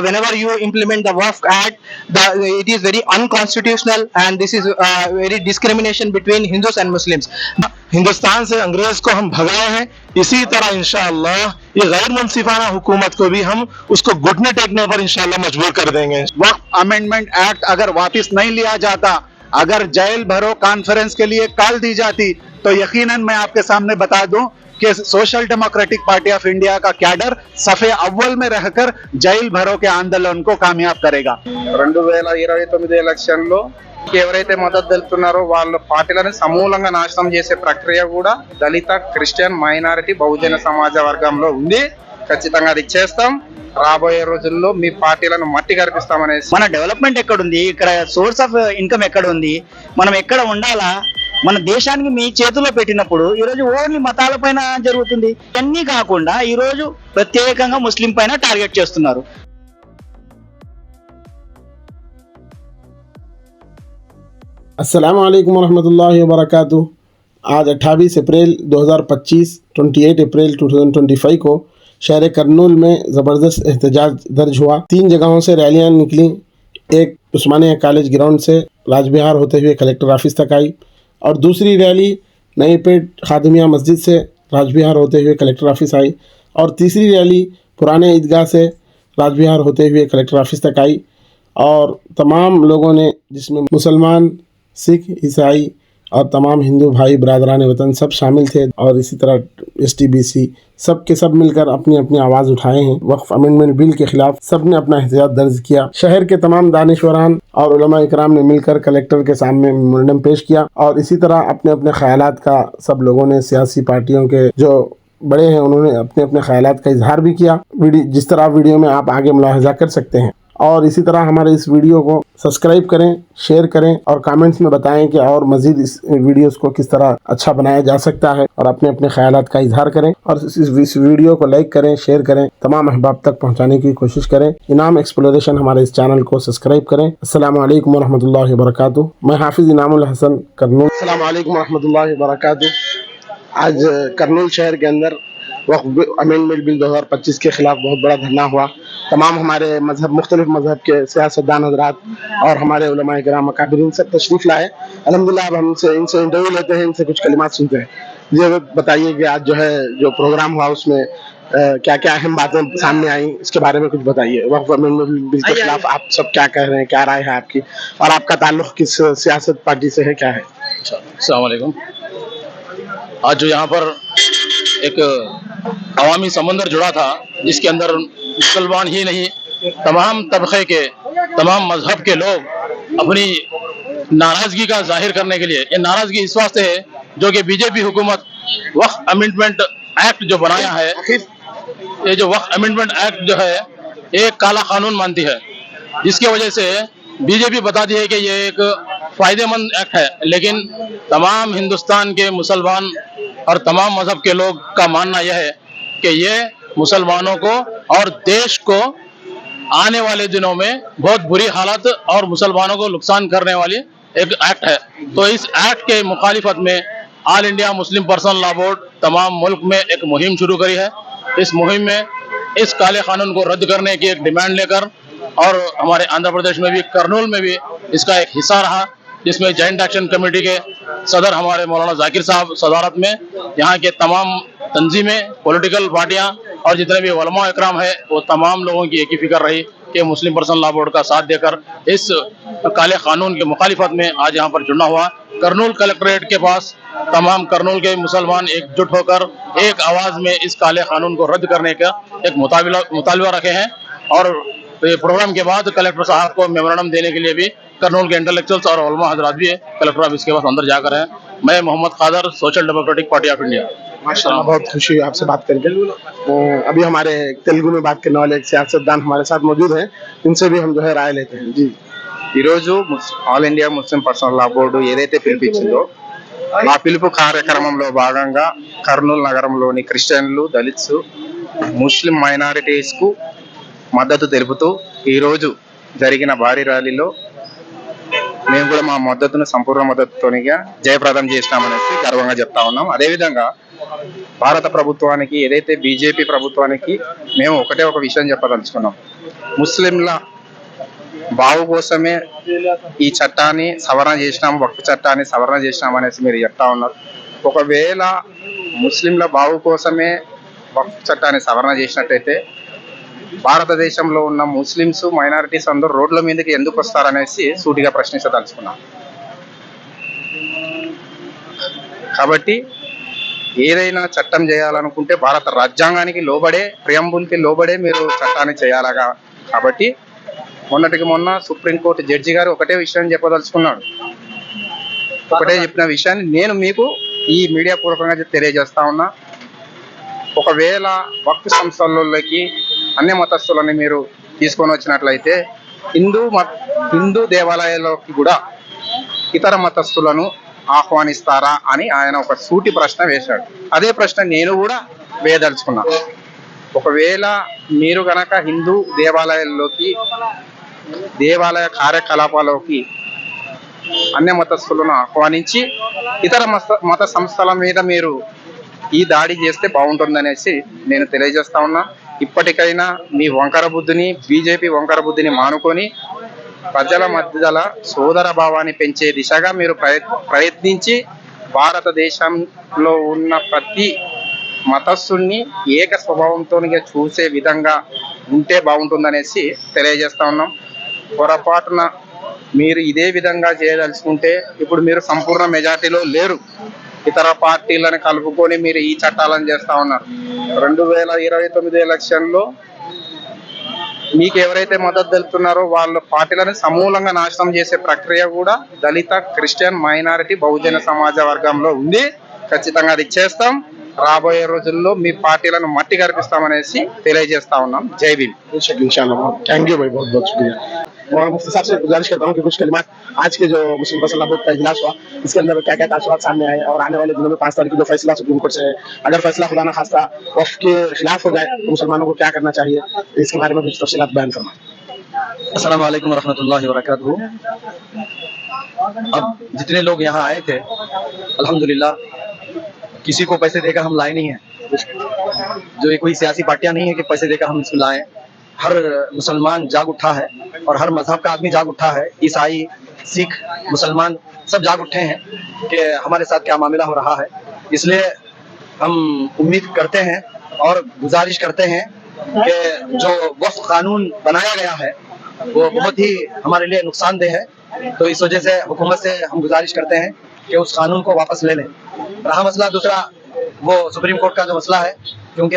whenever you implement the WAF Act, it is very unconstitutional, and this is very discrimination between Hindus and Muslims. Hindustan से अंग्रेज को हम भगाए हैं, इसी तरह इंशाअल्लाह ये गैर मुनसिफाना हुकूमत को भी हम उसको घुटने टेकने पर इंशाअल्लाह मजबूर कर देंगे। वक्फ अमेंडमेंट एक्ट अगर वापस नहीं लिया जाता, अगर जेल भरो कॉन्फ्रेंस के लिए कॉल दी जाती, तो यकीनन मैं आपके सामने बता दूं कि social Democratic Party of India का कैडर सफे अव्वल में रहकर जेल भरो के आंदोलन को कामयाब करेगा। 2029 ఎలక్షన్లో ఎవరైతే మద్దతు తెలుపుతున్నారో వాళ్ళ పార్టీలను సమూలంగా నాశనం చేసే ప్రక్రియ కూడా దళిత, క్రిస్టియన్, మైనారిటీ, బహుజన సమాజ వర్గంలో ఉంది. ఖచ్చితంగా అది చేస్తాం. రాబోయే రోజుల్లో మీ పార్టీలను మట్టి కరిపిస్తామనేసి. మన డెవలప్మెంట్ ఎక్కడుంది, ఇక్కడ సోర్స్ ఆఫ్ ఇన్కమ్ ఎక్కడ ఉంది, మనం ఎక్కడ ఉండాలా, మన దేశానికి మీ చేతుల్లో పెట్టినప్పుడు ఈరోజు ఓన్లీ మతాల పైన జరుగుతుంది. అన్నీ కాకుండా ఈరోజు ప్రత్యేకంగా ముస్లిం పైన టార్గెట్ చేస్తున్నారు. अस्सलामु अलैकुम वरहमतुल्लाहि वबरकातुहू। आज 28 अप्रैल 2025 28 अप्रैल 2025 को शहर करनूल में ज़बरदस्त एहतजाज दर्ज हुआ। 3 जगहों से रैलियां निकली। एक उस्मानिया कॉलेज ग्राउंड से राजविहार होते हुए कलेक्टर ऑफिस तक आई, और दूसरी रैली नई पेट खादिमिया मस्जिद से राजविहार होते हुए कलेक्टर ऑफिस आई, और तीसरी रैली पुराने ईदगाह से राजविहार होते हुए कलेक्टर ऑफिस तक आई। और तमाम लोगों ने, जिसमें मुसलमान, सिख, ईसाई और तमाम हिंदू भाई बरदरान वतन सब शामिल थे, और इसी तरह STBC सब के सब मिलकर अपनी अपनी आवाज़ उठाए हैं। वक्फ अमेंडमेंट बिल के खिलाफ सब ने अपना एहतजाज दर्ज किया। शहर के तमाम दानिशवरान और उलमा इकराम ने मिलकर कलेक्टर के सामने मेमोरेंडम पेश किया, और इसी तरह अपने अपने ख्यालात का सब लोगों ने, सियासी पार्टियों के जो बड़े हैं उन्होंने अपने अपने ख्यालात का इजहार भी किया। जिस तरह वीडियो में आप आगे मुलाहजा कर सकते हैं। और इसी तरह हमारे इस वीडियो को सब्सक्राइब करें, शेयर करें, और कमेंट्स में बताएं कि और मज़ीद इस वीडियोस को किस तरह अच्छा बनाया जा सकता है, और अपने अपने ख्यालात का इजहार करें, और इस वीडियो को लाइक करें, शेयर करें, तमाम अहबाब तक पहुंचाने की कोशिश करें। इनाम एक्सप्लोरेशन हमारे इस चैनल को सब्सक्राइब करें। अस्सलामु अलैकुम वरहमतुल्लाहि वबरकातुहू। मैं हाफिज़ इनामुल हसन, करनूल। अस्सलामु अलैकुम वरहमतुल्लाहि वबरकातुहू। आज करनूल शहर के अंदर वक्फ अमेंडमेंट बिल 2025 के खिलाफ बहुत बड़ा धरना हुआ। तमाम हमारे मजहब, मुख्तलिफ मजहब के सियासतदान हजरात और हमारे उलमा इकराम अकाबिरीन सब तशरीफ़ लाए। अल्हम्दुलिल्लाह अब हमसे इनसे इंटरव्यू लेते हैं, इनसे कुछ कलिमात सुनते हैं। ये बताइए कि आज जो प्रोग्राम हुआ उसमें क्या क्या अहम बातें सामने आई, इसके बारे में कुछ बताइए। वक्फ अमेंडमेंट बिल के खिलाफ आप सब क्या कह रहे हैं, क्या राय है आपकी, और आपका ताल्लुक़ किस सियासत पार्टी से है, क्या है? अस्सलाम वालेकुम। आज जो यहाँ पर एक अवामी समंदर जुड़ा था, जिसके अंदर मुसलमान ही नहीं तमाम तबके के, तमाम मजहब के लोग अपनी नाराज़गी का जाहिर करने के लिए, ये नाराज़गी इस वास्ते है जो कि बीजेपी हुकूमत वक्फ अमेंडमेंट एक्ट जो बनाया है, ये जो वक्फ अमेंडमेंट एक्ट जो है एक काला कानून मानती है, जिसकी वजह से बीजेपी बताती है कि ये एक फ़ायदेमंद एक्ट है। लेकिन तमाम हिंदुस्तान के मुसलमान और तमाम मजहब के लोग का मानना यह है कि ये मुसलमानों को और देश को आने वाले दिनों में बहुत बुरी हालत और मुसलमानों को नुकसान करने वाली एक एक्ट है। तो इस एक्ट के मुखालिफत में all India Muslim personal law board तमाम मुल्क में एक मुहिम शुरू करी है। इस मुहिम में इस काले कानून को रद्द करने की एक डिमांड लेकर, और हमारे आंध्र प्रदेश में भी, करनूल में भी इसका एक हिस्सा रहा, जिसमें जॉइंट एक्शन कमेटी के सदर हमारे मौलाना जाकिर साहब सदारत में यहाँ के तमाम तंजीमें, पॉलिटिकल पार्टियाँ और जितने भी उलमा इकराम है, वो तमाम लोगों की एक ही फिक्र रही कि मुस्लिम पर्सनल लॉ बोर्ड का साथ देकर इस काले कानून की मुखालिफत में आज यहाँ पर जुड़ना हुआ। करनूल कलेक्ट्रेट के पास तमाम करनूल के मुसलमान एकजुट होकर एक आवाज़ में इस काले कानून को रद्द करने का एक मुतालबा रखे हैं, और प्रोग्राम के बाद कलेक्टर साहब को मेमोरेंडम देने के लिए भी करनूल के इंटेलेक्चुअल्स और उलमा हजरात भी कलेक्टर ऑफिस के पास अंदर जाकर हैं। मैं Mohammad Khadar, Social Democratic Party of India. माशाअल्लाह, बहुत खुशी हुई आपसे बात करके। अभी हमारे तेलुगु में बात करने वाले एक सियासतदान हमारे साथ मौजूद हैं, इनसे भी हम राय लेते हैं। जी, ఈరోజు ఆల్ ఇండియా ముస్లిం పర్సనల్ లా బోర్డు ఏదైతే పిలిపించిందో ఆ పిలుపు కార్యక్రమంలో భాగంగా కర్నూలు నగరంలోని క్రిస్టియన్లు, దళిత్స్, ముస్లిం మైనారిటీస్ కు మద్దతు తెలుపుతూ ఈరోజు జరిగిన భారీ ర్యాలీలో మేము కూడా మా మద్దతును సంపూర్ణ మద్దతుతోనిగా జయప్రదం చేసినామనేసి గర్వంగా చెప్తా ఉన్నాం. అదేవిధంగా భారత ప్రభుత్వానికి ఏదైతే బీజేపీ ప్రభుత్వానికి మేము ఒకటే ఒక విషయం చెప్పదలుచుకున్నాం. ముస్లింల బావు కోసమే ఈ చట్టాన్ని సవరణ చేసినాం, వక్ఫ్ చట్టాన్ని సవరణ చేసినాం అనేసి మీరు చెప్తా ఉన్నారు. ఒకవేళ ముస్లింల బావు కోసమే వక్ఫ్ చట్టాన్ని సవరణ చేసినట్టయితే భారతదేశంలో ఉన్న ముస్లిమ్స్ మైనారిటీస్ అందరూ రోడ్ల మీదకి ఎందుకు వస్తారనేసి సూటిగా ప్రశ్నించదలుచుకున్నాం. కాబట్టి ఏదైనా చట్టం చేయాలనుకుంటే భారత రాజ్యాంగానికి లోబడే, ప్రియంబుల్కి లోబడే మీరు చట్టాన్ని చేయాలగా. కాబట్టి మొన్నటికి మొన్న సుప్రీంకోర్టు జడ్జి గారు ఒకటే విషయం చెప్పదలుచుకున్నాడు. ఒకటే చెప్పిన విషయాన్ని నేను మీకు ఈ మీడియా పూర్వకంగా తెలియజేస్తా ఉన్నా. ఒకవేళ వక్ఫ్ సంస్థలలోకి అన్ని మతస్థులని మీరు తీసుకొని వచ్చినట్లయితే హిందూ దేవాలయాల్లోకి కూడా ఇతర మతస్థులను ఆహ్వానిస్తారా అని ఆయన ఒక సూటి ప్రశ్న వేశాడు. అదే ప్రశ్న నేను కూడా వేయదలుచుకున్నా. ఒకవేళ మీరు గనక హిందూ దేవాలయాల్లోకి, దేవాలయ కార్యకలాపాలలోకి అన్య మతస్థులను ఆహ్వానించి ఇతర మత సంస్థల మీద మీరు ఈ దాడి చేస్తే బాగుంటుందనేసి నేను తెలియజేస్తా ఉన్నా. ఇప్పటికైనా మీ వంకర బుద్ధిని, బీజేపీ వంకర బుద్ధిని మానుకొని ప్రజల మధ్యల సోదర భావాన్ని పెంచే దిశగా మీరు ప్రయత్నించి భారతదేశంలో ఉన్న ప్రతి మతస్థుల్ని ఏక స్వభావంతో చూసే విధంగా ఉంటే బాగుంటుందనేసి తెలియజేస్తా ఉన్నాం. పొరపాటున మీరు ఇదే విధంగా చేయదలుచుకుంటే ఇప్పుడు మీరు సంపూర్ణ మెజార్టీలో లేరు. ఇతర పార్టీలను కలుపుకొని మీరు ఈ చట్టాలను చేస్తా ఉన్నారు. 2029 ఎలక్షన్లో మీకు ఎవరైతే మద్దతు తెలుపుతున్నారో వాళ్ళ పార్టీలను సమూలంగా నాశనం చేసే ప్రక్రియ కూడా దళిత, క్రిస్టియన్, మైనారిటీ, బహుజన సమాజ వర్గంలో ఉంది. ఖచ్చితంగా అది చేస్తాం. రాబోయే రోజుల్లో మీ పార్టీలను మట్టి కనిపిస్తామనేసి తెలియజేస్తా ఉన్నాం. జై భీమ్. इंशाल्लाह थैंक यू भाई, बहुत बहुत शुक्रिया। और मुफ्ती साहब से गुजारिश करता हूँ कि कुछ कलिमात आज के जो मुस्लिम पर्सनल लॉ बोर्ड का इजलास हुआ इसके अंदर क्या क्या तासुरात सामने आए और आने वाले दिनों में 5 तारीख को जो फैसला सुप्रीम कोर्ट से है, अगर फैसला खुदा ना खास्ता वक्फ के खिलाफ हो जाए तो मुसलमानों को क्या करना चाहिए, इसके बारे में कुछ तफसीलात बयान करना। अस्सलाम वालेकुम रहमतुल्लाहि व बरकातहू। अब जितने लोग यहाँ आए थे अल्हम्दुलिल्लाह किसी को पैसे देकर हम लाए नहीं हैं। जो ये कोई सियासी पार्टियां नहीं है कि पैसे देकर हम इसको लाए। हर मुसलमान जाग उठा है और हर मजहब का आदमी जाग उठा है। ईसाई, सिख, मुसलमान सब जाग उठे हैं कि हमारे साथ क्या मामला हो रहा है। इसलिए हम उम्मीद करते हैं और गुजारिश करते हैं कि जो वक्फ कानून बनाया गया है वो बहुत ही हमारे लिए नुकसानदेह है। तो इस वजह से हुकूमत से हम गुजारिश करते हैं कि उस कानून को वापस ले लें। रहा मसला दूसरा वो सुप्रीम कोर्ट का जो मसला है, क्योंकि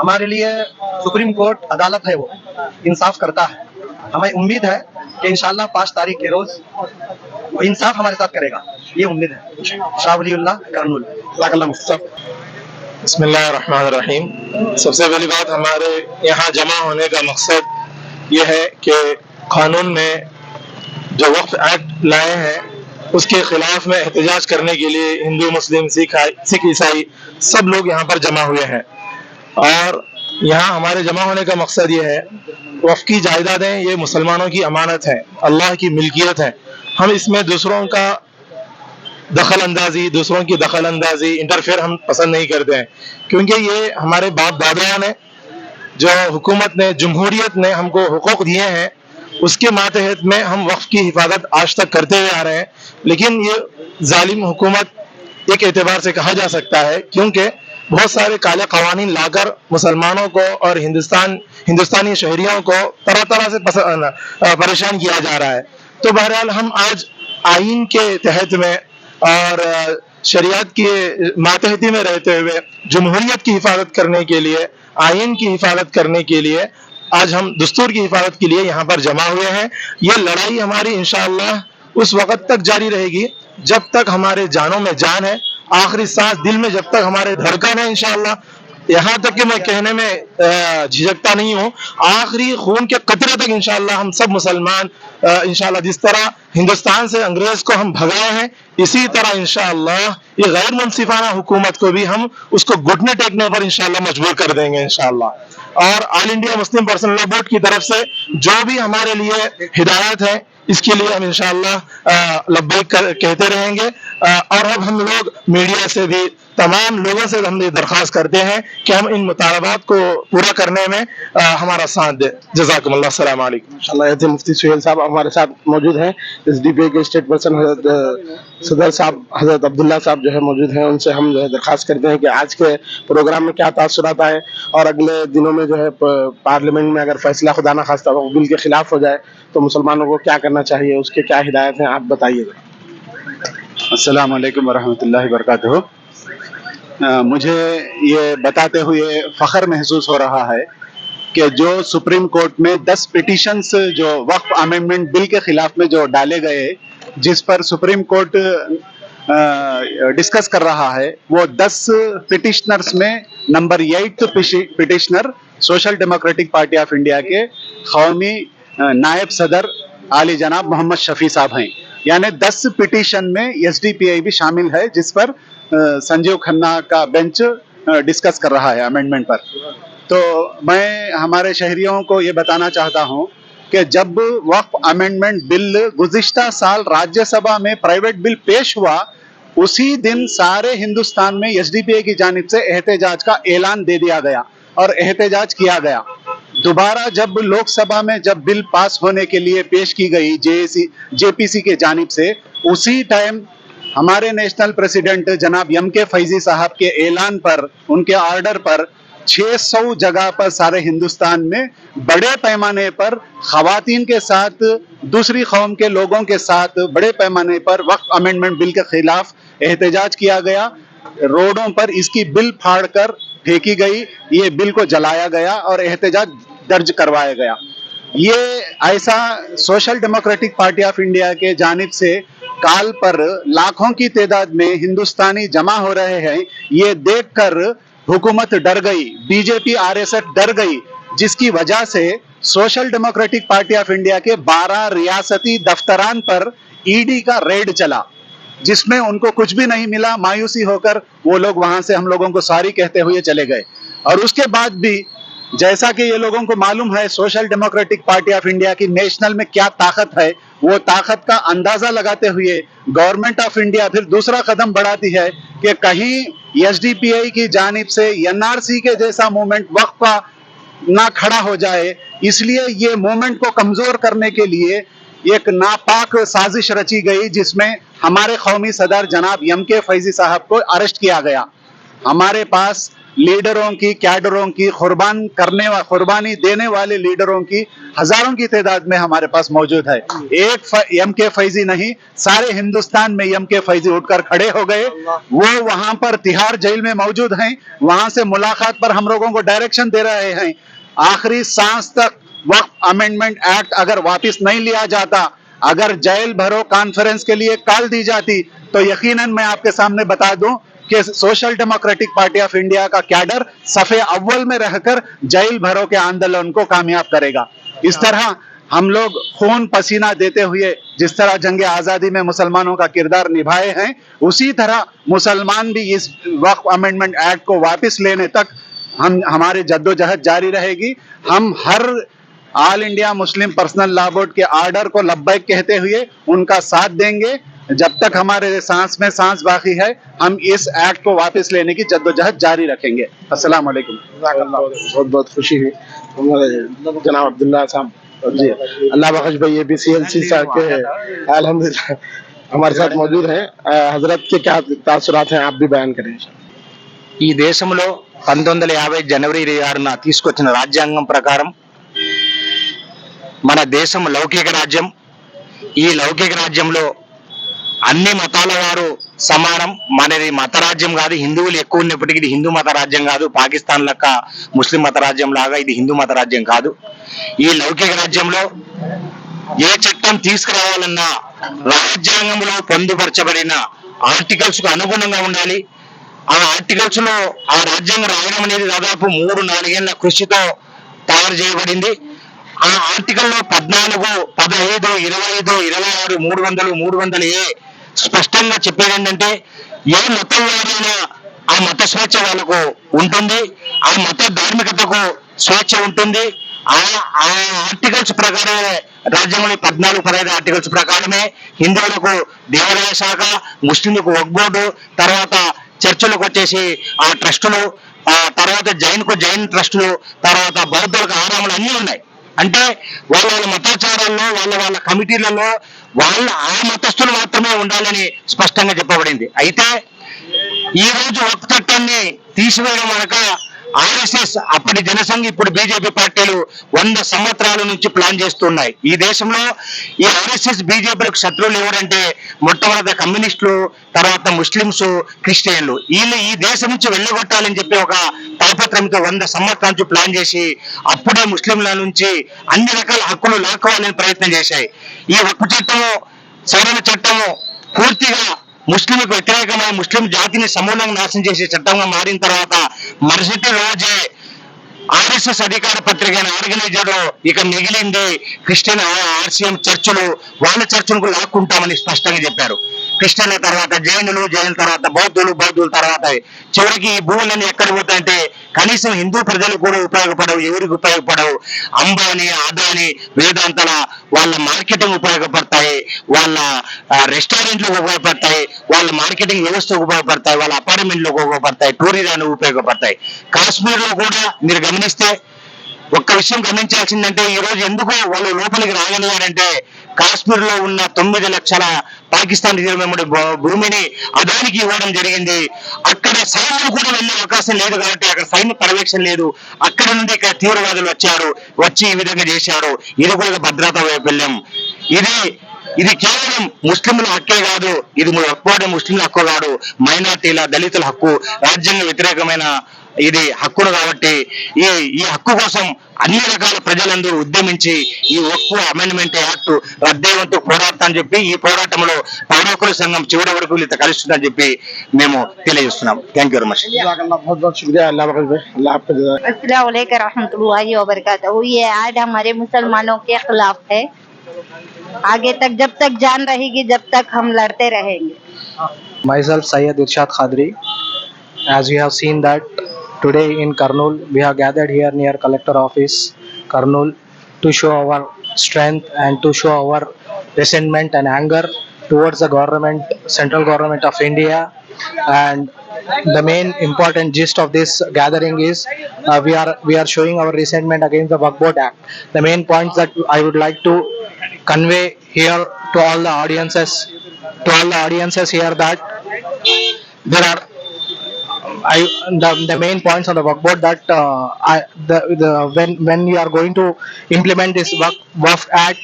हमारे लिए सुप्रीम कोर्ट अदालत है, वो इंसाफ करता है। हमें उम्मीद है कि इंशाल्लाह 5 तारीख के रोज वो इंसाफ हमारे साथ करेगा, ये उम्मीद है। शाह वलीउल्लाह कर्नूल। बिस्मिल्लाहिर्रहमानिर्रहीम। सबसे पहली बात, हमारे यहाँ जमा होने का मकसद ये है कि कानून में जो वक्फ एक्ट लाए हैं उसके खिलाफ में एहतजाज करने के लिए हिंदू, मुस्लिम, सिख, ईसाई सब लोग यहाँ पर जमा हुए हैं। और यहाँ हमारे जमा होने का मकसद ये है, वक्फ की जायदादें ये मुसलमानों की अमानत है, अल्लाह की मिल्कियत है। हम इसमें दूसरों की दखल अंदाजी इंटरफेयर हम पसंद नहीं करते हैं, क्योंकि ये हमारे बाप दादा ने, जो हुकूमत ने, जमहूरियत ने हमको हुकूक दिए हैं, उसके मातहत में हम वक्फ की हिफाजत आज तक करते हुए आ रहे हैं। लेकिन ये जालिम हुकूमत एक एतबार से कहा जा सकता है, क्योंकि बहुत सारे काले कवानीन लाकर मुसलमानों को और हिंदुस्तानी शहरियों को तरह तरह से परेशान किया जा रहा है। तो बहरहाल हम आज आइन के तहत में और शरीयत के मातहती में रहते हुए जमहूरियत की हिफाजत करने के लिए, आइन की हिफाजत करने के लिए, आज हम दस्तूर की हिफाजत के लिए यहाँ पर जमा हुए हैं। ये लड़ाई हमारी इंशाअल्लाह उस वक्त तक जारी रहेगी जब तक हमारे जानों में जान है, आखिरी सांस दिल में जब तक हमारे धड़कन है। इंशाअल्लाह यहाँ तक कि मैं कहने में झिझकता नहीं हूँ, आखिरी खून के कतरे तक इंशाअल्लाह हम सब मुसलमान इंशाअल्लाह जिस तरह हिंदुस्तान से अंग्रेज को हम भगाए हैं, इसी तरह इंशाअल्लाह ये गैर मुनसिफाना हुकूमत को भी हम उसको घुटने टेकने पर इंशाअल्लाह मजबूर कर देंगे इंशाअल्लाह। और all India Muslim personal law board की तरफ से जो भी हमारे लिए हिदायत है, इसके लिए हम इंशाअल्लाह लब्बैक कहते रहेंगे। और अब हम लोग मीडिया से भी तमाम लोगों से हम ये दरख्वास्त करते हैं कि हम इन मुतालबात को पूरा करने में हमारा साथ दें। जज़ाकुमुल्लाह, अस्सलाम वालेकुम। इंशाल्लाह ये थे मुफ्ती सुहेल साहब हमारे साथ मौजूद हैं। एसडीपीआई के स्टेट पर्सन हजरत सदर साहब हजरत अब्दुल्ला साहब जो है मौजूद हैं। उनसे हम जो है दरख्वास्त करते हैं कि आज के प्रोग्राम में क्या तासुरात आए और अगले दिनों में जो है पार्लियामेंट में अगर फैसला खुदा न खास्ता बिल के खिलाफ हो जाए तो मुसलमानों को क्या करना चाहिए, उसके क्या हिदायत हैं, आप बताइएगा। अस्सलाम वालेकुम वरहमतुल्लाहि वबरकातुहू। मुझे ये बताते हुए फ़ख्र महसूस हो रहा है कि जो सुप्रीम कोर्ट में 10 पिटीशंस जो वक्फ अमेंडमेंट बिल के खिलाफ में जो डाले गए, जिस पर सुप्रीम कोर्ट डिस्कस कर रहा है, वो 10 पिटिशनर्स में number 8 petitioner social Democratic Party of India के कौमी नायब सदर आली जनाब मोहम्मद शफी साहब हैं। यानी 10 पिटीशन में एसडीपीआई भी शामिल है, जिस पर संजीव खन्ना का बेंच डिस्कस कर रहा है अमेंडमेंट पर। तो मैं हमारे शहरियों को ये बताना चाहता हूँ कि जब वक्फ अमेंडमेंट बिल गुज़िश्ता साल राज्यसभा में प्राइवेट बिल पेश हुआ, उसी दिन सारे हिंदुस्तान में एसडीपीआई की जानिब से एहतजाज का ऐलान दे दिया गया और एहतजाज किया गया। दोबारा जब लोकसभा में जब बिल पास होने के लिए पेश की गई जेपीसी के जानिब से, उसी टाइम हमारे नेशनल प्रेसिडेंट जनाब एम के फैजी साहब के ऐलान पर, उनके ऑर्डर पर 600 जगह पर सारे हिंदुस्तान में बड़े पैमाने पर खवातीन के साथ, दूसरी कौम के लोगों के साथ बड़े पैमाने पर वक्फ अमेंडमेंट बिल के खिलाफ एहतजाज किया गया। रोडों पर इसकी बिल फाड़ कर फेंकी गई, ये बिल को जलाया गया और एहतजाज दर्ज करवाया गया। ये ऐसा social Democratic Party of India के जानिब से काल पर लाखों की तादाद में हिंदुस्तानी जमा हो रहे हैं, ये देखकर हुकूमत डर गई, बीजेपी आरएसएस डर गई, जिसकी वजह से social Democratic Party of India के 12 रियासती दफ्तरान पर ईडी का रेड चला, जिसमें उनको कुछ भी नहीं मिला। मायूसी होकर वो लोग वहां से हम लोगों को सॉरी कहते हुए चले गए। और उसके बाद भी जैसा कि ये लोगों को मालूम है social Democratic Party of India की नेशनल में क्या ताकत है, वो ताकत का अंदाजा लगाते हुए गवर्नमेंट ऑफ इंडिया फिर दूसरा कदम बढ़ाती है कि कहीं एसडीपीआई की जानिब से एनआरसी के जैसा मूवमेंट वक्फ का ना खड़ा हो जाए, इसलिए ये मूवमेंट को कमजोर करने के लिए एक नापाक साजिश रची गई, जिसमें हमारे कौमी सदर जनाब एम के फैजी साहब को अरेस्ट किया गया। हमारे पास लीडरों की, कैडरों की, कुर्बानी देने वाले लीडरों की हजारों की तादाद में हमारे पास मौजूद है। एक एम के फैजी नहीं, सारे हिंदुस्तान में एम के फैजी उठकर खड़े हो गए। वो वहां पर तिहाड़ जेल में मौजूद हैं, वहां से मुलाकात पर हम लोगों को डायरेक्शन दे रहे हैं। आखिरी सांस तक वक्फ अमेंडमेंट एक्ट अगर वापस नहीं लिया जाता, अगर जेल भरो कॉन्फ्रेंस के लिए कॉल दी जाती, तो यकीनन मैं आपके सामने बता दूं कि social Democratic Party of India का कैडर सफे अव्वल में रहकर जेल भरो के आंदोलन को कामयाब करेगा। इस तरह हम लोग खून पसीना देते हुए जिस तरह जंग आज़ादी में मुसलमानों का किरदार निभाए हैं, उसी तरह मुसलमान भी इस वक्फ अमेंडमेंट एक्ट को वापस लेने तक हमारी जद्दोजहद जारी रहेगी। हम हर all India Muslim personal law board के ऑर्डर को लब्बैक कहते हुए उनका साथ देंगे। जब तक हमारे सांस में सांस बाकी है, हम इस एक्ट को वापस लेने की जद्दोजहद जारी रखेंगे। अस्सलाम वालेकुम। बहुत बहुत खुशी हुई हमारे जनाब अब्दुल्ला साहब जी, अल्लाह बख्श भाई, ये भी CLC साहब के अल्हम्दुलिल्लाह हमारे साथ मौजूद हैं। हजरत के क्या तासुरात हैं, आप भी बयान करें। ఈ దేశంలో 1950 జనవరి 26న తీసుకొచ్చిన రాజ్యాంగం ప్రకారం మన దేశం లౌకిక రాజ్యం. ఈ లౌకిక రాజ్యంలో అన్ని మతాల వారు సమానం. మనది మత రాజ్యం కాదు. హిందువులు ఎక్కువ ఉన్నప్పటికీ ఇది హిందూ మత రాజ్యం కాదు. పాకిస్తాన్ లెక్క ముస్లిం మత రాజ్యం లాగా ఇది హిందూ మత రాజ్యం కాదు. ఈ లౌకిక రాజ్యంలో ఏ చట్టం తీసుకురావాలన్నా రాజ్యాంగంలో పొందుపరచబడిన ఆర్టికల్స్ కు అనుగుణంగా ఉండాలి. ఆ ఆర్టికల్స్ లో ఆ రాజ్యాంగం రాయడం అనేది దాదాపు 3-4 ఏళ్ల కృషితో తయారు చేయబడింది. ఆ ఆర్టికల్లో 14, 15, 25, 26, 300, 300A స్పష్టంగా చెప్పేది ఏంటంటే ఏ మతం వారైనా ఆ మత స్వేచ్ఛ వాళ్ళకు ఉంటుంది. ఆ మత ధార్మికతకు స్వేచ్ఛ ఉంటుంది. ఆ ఆర్టికల్స్ ప్రకారమే రాజ్యాంగంలో 14, 15 ఆర్టికల్స్ ప్రకారమే హిందువులకు దేవాదాయ శాఖ, ముస్లింలకు వక్ఫ్ బోర్డు, తర్వాత చర్చిలకు వచ్చేసి ఆ ట్రస్టులు, ఆ తర్వాత జైన్ ట్రస్టులు, తర్వాత బౌద్ధులకు ఆరాములు అన్నీ ఉన్నాయి. అంటే వాళ్ళ మతాచారాల్లో వాళ్ళ కమిటీలలో ఆ మతస్థులు మాత్రమే ఉండాలని స్పష్టంగా చెప్పబడింది. అయితే ఈ రోజు వక్ఫ్ చట్టాన్ని తీసివేయడం వలన ఆర్ఎస్ఎస్, అప్పటి జనసంఘ్, ఇప్పుడు బీజేపీ పార్టీలు 100 సంవత్సరాల నుంచి ప్లాన్ చేస్తున్నాయి. ఈ దేశంలో ఈ ఆర్ఎస్ఎస్ బీజేపీలకు శత్రువులు ఎవరంటే మొట్టమొదటి కమ్యూనిస్టులు, తర్వాత ముస్లింస్, క్రిస్టియన్లు. వీళ్ళు ఈ దేశం నుంచి వెళ్ళగొట్టాలని చెప్పి ఒక తాపత్రయంతో 100 సంవత్సరాల నుంచి ప్లాన్ చేసి అప్పుడే ముస్లింల నుంచి అన్ని రకాల హక్కులు లాక్కోవాలని ప్రయత్నం చేశాయి. ఈ వక్ఫ్ చట్టము, సవరణ చట్టము పూర్తిగా ముస్లింలకు వ్యతిరేకమైన ముస్లిం జాతిని సమూలంగా నాశనం చేసే చట్టంగా మారిన తర్వాత మరుసటి రోజే ఆర్ఎస్ఎస్ అధికార పత్రిక ఆర్గనైజర్ ఇక మిగిలింది క్రిస్టియన్ ఆర్సీఎం చర్చలు, వాళ్ళ చర్చలకు లాక్కుంటామని స్పష్టంగా చెప్పారు. క్రిస్టియన్ల తర్వాత జైనుల తర్వాత బౌద్ధుల తర్వాత చివరికి ఈ భూములన్నీ ఎక్కడ పోతాయంటే కనీసం హిందూ ప్రజలకు కూడా ఉపయోగపడవు. ఎవరికి ఉపయోగపడవు? అంబానీ, అదానీ, వేదాంతల వాళ్ళ మార్కెటింగ్ ఉపయోగపడతాయి, వాళ్ళ రెస్టారెంట్లకు ఉపయోగపడతాయి, వాళ్ళ మార్కెటింగ్ వ్యవస్థకు ఉపయోగపడతాయి, వాళ్ళ అపార్ట్మెంట్లకు ఉపయోగపడతాయి, టూరిజానికి ఉపయోగపడతాయి. కాశ్మీర్ లో కూడా మీరు గమనిస్తే ఒక్క విషయం గమనించాల్సిందంటే ఈ రోజు ఎందుకు వాళ్ళు లోపలికి రాగలిగారంటే కాశ్మీర్ లో ఉన్న 9 లక్షల పాకిస్తాన్ భూమిని అదానికి ఇవ్వడం జరిగింది. అక్కడ సైన్యం కూడా వెళ్ళే అవకాశం లేదు కాబట్టి అక్కడ సైన్య పర్యవేక్షణ లేదు. అక్కడ నుండి ఇక్కడ తీవ్రవాదులు వచ్చి ఈ విధంగా చేశారు. ఇది కూడా భద్రతా వైఫల్యం. ఇది కేవలం ముస్లింల హక్కే కాదు, ఇది ముస్లింల హక్కు కాదు, మైనార్టీల, దళితుల హక్కు, రాజ్యాంగ వ్యతిరేకమైన ఇది హక్కును. కాబట్టి ఈ హక్కు కోసం అన్ని రకాల ప్రజలందరూ ఉద్యమించి ఈ వక్ఫ్ అమెండ్మెంట్ యాక్ట్ రద్దేవంతు పోరాడతా అని చెప్పి ఈ పోరాటంలో పౌరకుల సంఘం చివరి వరకు వీళ్ళతో కలుస్తుందని చెప్పి మేము తెలియజేస్తున్నాం. Thank you very much. बहुत बहुत शुक्रिया. अल्लाह हाफिज़. अस्सलाम वालेकुम रहमतुल्लाहि व बरकातहू. ये ऐड हमारे मुसलमानों के खिलाफ है. आगे तक जब तक जान रहेगी जब तक हम लड़ते रहेंगे. Myself Syed Irshad Khadri. As we have seen that today in Kurnool we have gathered here near collector office Kurnool to show our strength and to show our resentment and anger towards the government, central government of India. And the main important gist of this gathering is we are showing our resentment against the Waqf Board Act. The main points that I would like to convey here to all the audiences here that there are the main points on the Waqf Board that when we are going to implement this Waqf Act,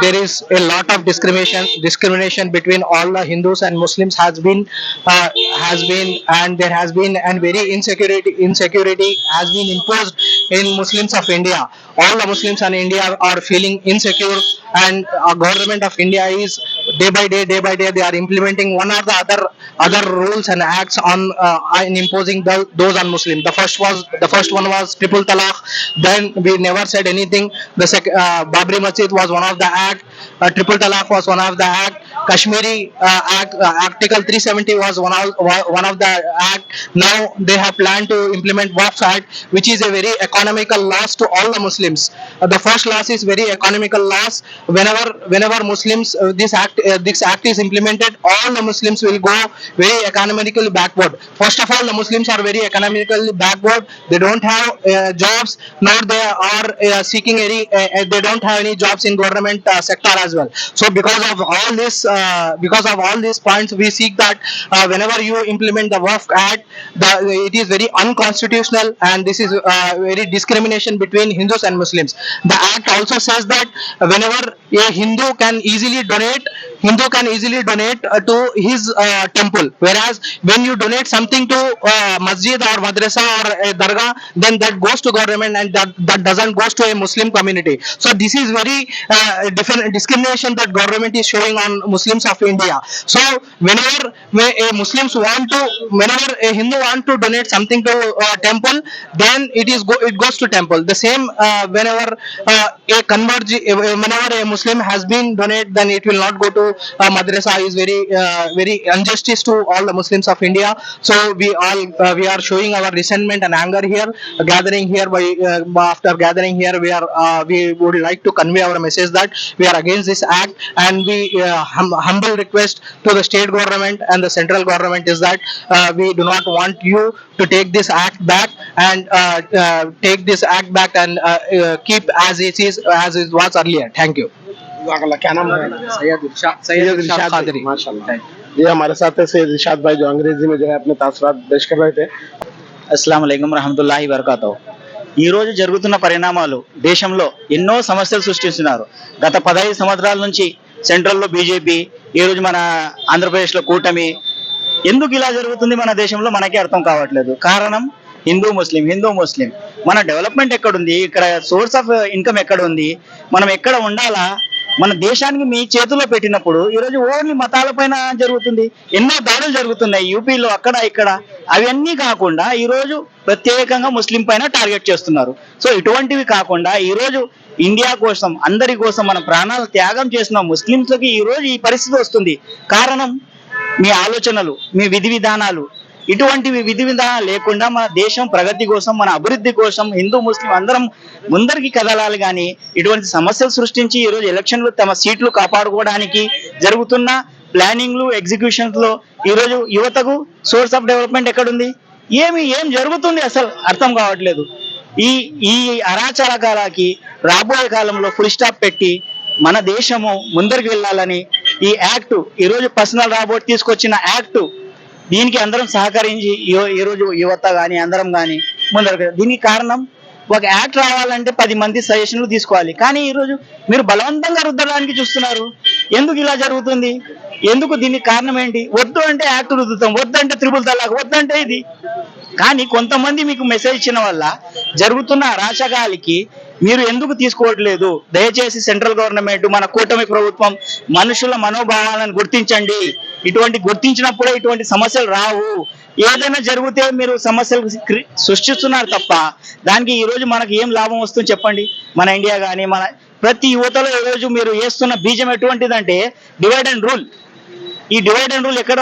there is a lot of discrimination between all the Hindus and Muslims has been and there has been and very insecurity has been imposed in Muslims of India. All the Muslims in India are feeling insecure, and our government of India is day by day they are implementing one or the other rules and acts on in imposing those on Muslims. The first one was triple talaq. Then we never said anything. The Babri Masjid was one of the act. Triple talaq was one of the act. Kashmiri Act, Article 370 was one of the act. Now they have planned to implement Waqf Act, which is a very economical loss to all the Muslims. The first loss is very economical loss. Whenever Muslims this act is implemented, all the Muslims will go very economically backward. First of all, the Muslims are very economically backward. They don't have jobs, nor they are seeking any. They don't have any jobs in government sector as well. So because of all these points, we seek that whenever you implement the Waqf Act, it is very unconstitutional, and this is very discrimination between Hindus and Muslims. The act also says that whenever a Hindu can easily donate to his temple, whereas when you donate something to masjid or madrasa or a dargah, then that goes to government and that doesn't goes to a Muslim community. So this is very different discrimination that government is showing on Muslims of India. So whenever a Hindu want to donate something to temple, then it goes to temple. The same whenever a Muslim has been donate, then it will not go to madrasa is very injustice to all the Muslims of India. So we are showing our resentment and anger here, gathering here after gathering here we would like to convey our message that we are against this act, and we humble request to the state government and the central government is that we do not want you to take this act back and keep as it was earlier. Thank you. क्या नाम है? सैयद इरशाद कादरी। माशाल्लाह। ये हमारे साथ है सैयद इरशाद भाई जो अंग्रेजी में जो है अपने तासुरात पेश कर रहे थे। అస్సలాము అలైకుం రహమతుల్లాహి వబరకాతుహు. ఈ రోజు జరుగుతున్న పరిణామాలు దేశంలో ఎన్నో సమస్యలు సృష్టిస్తున్నారు. గత 15 సంవత్సరాల నుంచి సెంట్రల్లో బీజేపీ, ఈ రోజు మన ఆంధ్రప్రదేశ్లో కూటమి. ఎందుకు ఇలా జరుగుతుంది మన దేశంలో మనకే అర్థం కావట్లేదు. కారణం హిందూ ముస్లిం. మన డెవలప్మెంట్ ఎక్కడుంది, ఇక్కడ సోర్స్ ఆఫ్ ఇన్కమ్ ఎక్కడ ఉంది, మనం ఎక్కడ ఉండాలా, మన దేశానికి మీ చేతుల్లో పెట్టినప్పుడు ఈరోజు ఓన్లీ మతాలపైన జరుగుతుంది. ఎన్నో దాడులు జరుగుతున్నాయి యూపీలో అక్కడ ఇక్కడ. అవన్నీ కాకుండా ఈరోజు ప్రత్యేకంగా ముస్లిం పైన టార్గెట్ చేస్తున్నారు. సో ఇటువంటివి కాకుండా ఈరోజు ఇండియా కోసం, అందరి కోసం మన ప్రాణాలు త్యాగం చేసిన ముస్లింస్కి ఈరోజు ఈ పరిస్థితి వస్తుంది. కారణం మీ ఆలోచనలు, మీ విధి విధానాలు. ఇటువంటివి విధి విధానాలు లేకుండా మన దేశం ప్రగతి కోసం, మన అభివృద్ధి కోసం హిందూ ముస్లిం అందరం ముందరికి కదలాలి. కానీ ఇటువంటి సమస్యలు సృష్టించి ఈరోజు ఎలక్షన్లు తమ సీట్లు కాపాడుకోవడానికి జరుగుతున్న ప్లానింగ్లు, ఎగ్జిక్యూషన్స్ లో ఈరోజు యువతకు సోర్స్ ఆఫ్ డెవలప్మెంట్ ఎక్కడుంది, ఏం జరుగుతుంది అసలు అర్థం కావట్లేదు. ఈ అరాచకాలకి రాబోయే కాలంలో ఫుల్ స్టాప్ పెట్టి మన దేశము ముందరికి వెళ్ళాలని ఈ యాక్ట్, ఈరోజు పర్సనల్ రాబోట్ తీసుకొచ్చిన యాక్ట్, దీనికి అందరం సహకరించి ఈరోజు యువత కానీ అందరం కానీ ముందరకు. దీనికి కారణం ఒక యాక్ట్ రావాలంటే 10 మంది సజెషన్లు తీసుకోవాలి. కానీ ఈరోజు మీరు బలవంతంగా రుద్దడానికి చూస్తున్నారు. ఎందుకు ఇలా జరుగుతుంది? ఎందుకు? దీనికి కారణం ఏంటి? వద్దు అంటే యాక్ట్ రుద్దుతాం, వద్దంటే త్రిపుల్ తలాక్, వద్దంటే ఇది. కానీ కొంతమంది మీకు మెసేజ్ ఇచ్చిన వల్ల జరుగుతున్న అరాచకాలకి మీరు ఎందుకు తీసుకోవట్లేదు? దయచేసి సెంట్రల్ గవర్నమెంట్, మన కూటమి ప్రభుత్వం మనుషుల మనోభావాలను గుర్తించండి. గుర్తించినప్పుడే ఇటువంటి సమస్యలు రావు. ఏదైనా జరిగితే మీరు సమస్యలు సృష్టిస్తున్నారు తప్ప దానికి ఈ రోజు మనకి ఏం లాభం వస్తుంది చెప్పండి? మన ఇండియా కానీ మన ప్రతి యువతలో ఈరోజు మీరు వేస్తున్న బీజం ఎటువంటిదంటే డివైడ్ అండ్ రూల్. ఈ డివైడ్ అండ్ రూల్ ఎక్కడ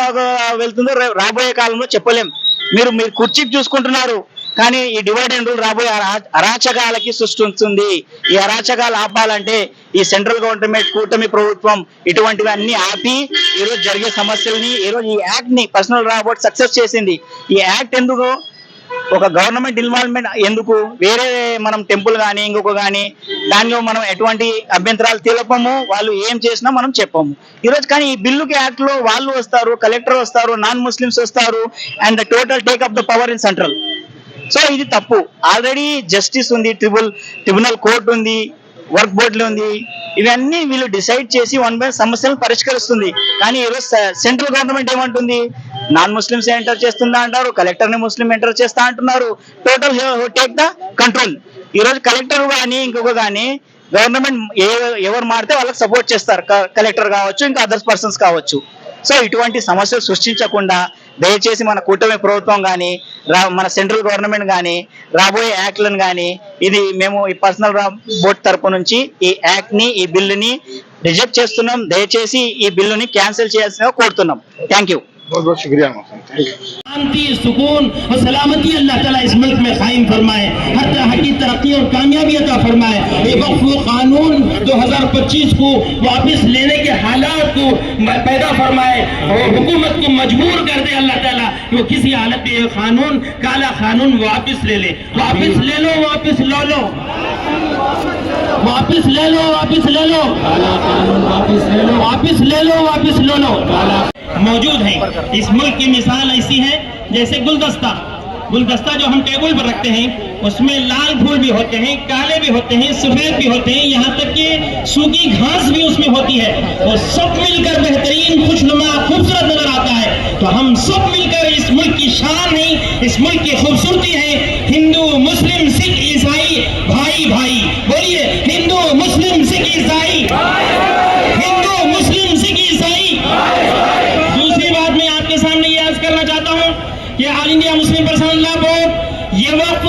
వెళ్తుందో రాబోయే కాలంలో చెప్పలేం. మీరు కుర్చీకి చూసుకుంటున్నారు, కానీ ఈ డివైడ్ అండ్ రూల్ రాబోయే అరాచకాలకి సృష్టిస్తుంది. ఈ అరాచకాలు ఆపాలంటే ఈ సెంట్రల్ గవర్నమెంట్, కూటమి ప్రభుత్వం ఇటువంటివి అన్ని ఆపి ఈరోజు జరిగే సమస్యల్ని, ఈరోజు ఈ యాక్ట్ ని పర్సనల్ రాబోట్ సక్సెస్ చేసింది. ఈ యాక్ట్ ఎందుకు? ఒక గవర్నమెంట్ ఇన్వాల్వ్మెంట్ ఎందుకు? వేరే మనం టెంపుల్ కానీ ఇంకొక కానీ దానిలో మనం ఎటువంటి అభ్యంతరాలు తెలపము, వాళ్ళు ఏం చేసినా మనం చెప్పము ఈరోజు. కానీ ఈ బిల్లుకి యాక్ట్ లో వాళ్ళు వస్తారు, కలెక్టర్ వస్తారు, నాన్ ముస్లిమ్స్ వస్తారు, and the total take up the power in central. So ఇది తప్పు. ఆల్రెడీ జస్టిస్ ఉంది, ట్రిబ్యునల్ కోర్టు ఉంది, వర్క్ బోర్డులు ఉంది. ఇవన్నీ వీళ్ళు డిసైడ్ చేసి వన్ బై సమస్యలను పరిష్కరిస్తుంది. కానీ ఈరోజు సెంట్రల్ గవర్నమెంట్ ఏమంటుంది? నాన్ ముస్లిమ్స్ ఎంటర్ చేస్తుందా అంటారు, కలెక్టర్ ని ముస్లిం ఎంటర్ చేస్తా అంటున్నారు. Total take the control. ఈరోజు కలెక్టర్ కానీ ఇంకొక కానీ గవర్నమెంట్ ఎవరు మారితే వాళ్ళకి సపోర్ట్ చేస్తారు, కలెక్టర్ కావచ్చు, ఇంకా అదర్స్ పర్సన్స్ కావచ్చు. సో ఇటువంటి సమస్యలు సృష్టించకుండా దయచేసి మన కూటమి ప్రభుత్వం కానీ మన సెంట్రల్ గవర్నమెంట్ కానీ రాబోయే యాక్ట్లను కానీ ఇది మేము ఈ పర్సనల్ బోర్డ్ తరపు నుంచి ఈ యాక్ట్ ని, ఈ బిల్లుని రిజెక్ట్ చేస్తున్నాం. దయచేసి ఈ బిల్లుని క్యాన్సిల్ చేయాల్సిందిగా కోరుతున్నాం. Thank you. बहुत बहुत शुक्रिया। शांति, सुकून और सलामती अल्लाह ताला इस मुल्क में कायम फरमाए, हर तरह की तरक्की और कामयाबी अता फरमाए। ये वक्फ कानून 2025 को वापस लेने के हालात को पैदा फरमाए और हुकूमत को मजबूर कर दे अल्लाह ताला कि वो किसी हालत में ये कानून, काला कानून वापस ले ले। वापस ले लो, वापस लो लो, वापस ले लो, वापस ले लो, काला कानून वापस ले लो, वापस ले लो, वापस लो लो। मौजूद है इस मुल्क की मिसाल ऐसी है जैसे गुलदस्ता जो हम टेबल पर रखते हैं उसमें लाल फूल भी होते हैं, काले भी होते हैं, सफेद भी होते हैं, यहाँ तक कि सूखी घास भी उसमें होती है और सब मिलकर बेहतरीन, खुशनुमा, खूबसूरत नजर आता है। तो हम सब मिलकर इस मुल्क की शान है, इस मुल्क की खूबसूरती है। हिंदू, मुस्लिम, सिख, ईसाई भाई भाई बोलिए, हिंदू, मुस्लिम, सिख, ईसाई, हिंदू, मुस्लिम, सिख, ईसाई। दूसरी बात मैं आपके सामने ये अर्ज करना चाहता हूँ कि all India Muslim personal law board ये वक्त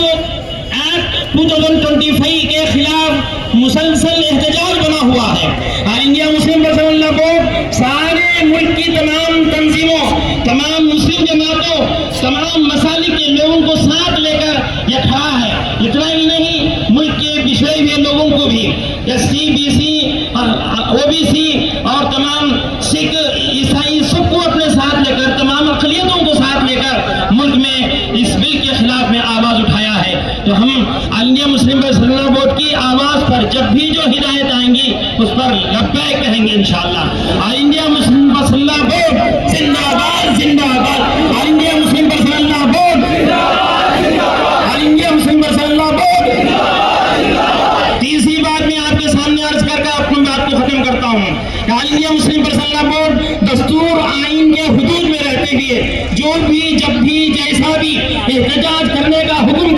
एक्ट 2025 के खिलाफ मुसलसल एहतजाज बना हुआ है। All India Muslim personal law board सारे मुल्क की तमाम तंजीमों, तमाम मुस्लिम जमातों, तमाम मसालिक के लोगों को साथ लेकर ये खड़ा है। इतना ही नहीं, मुल्क के पिछड़े हुए लोगों को भी, SC, BC और OBC और तमाम सिख, ईसाई, सबको अपने साथ लेकर, तमाम अक़लियतों को साथ लेकर मुल्क में इस बिल के खिलाफ में आवाज उठाया है। तो हम all India Muslim personal board की आवाज पर जब भी जो हिदायत आएंगी उस पर लब्बैक कहेंगे इंशाअल्लाह। All India Muslim personal board जिंदाबाद जिंदाबाद, all India Muslim personal board, all India Muslim personal board. तीसरी बात मैं आपके सामने अर्ज करके अपनी बात को खत्म करता हूँ। All India Muslim personal board दस्तूर आइन के हुदूद में रहते हुए जो भी, जब भी, जैसा भी एहतजाज करने का हुक्म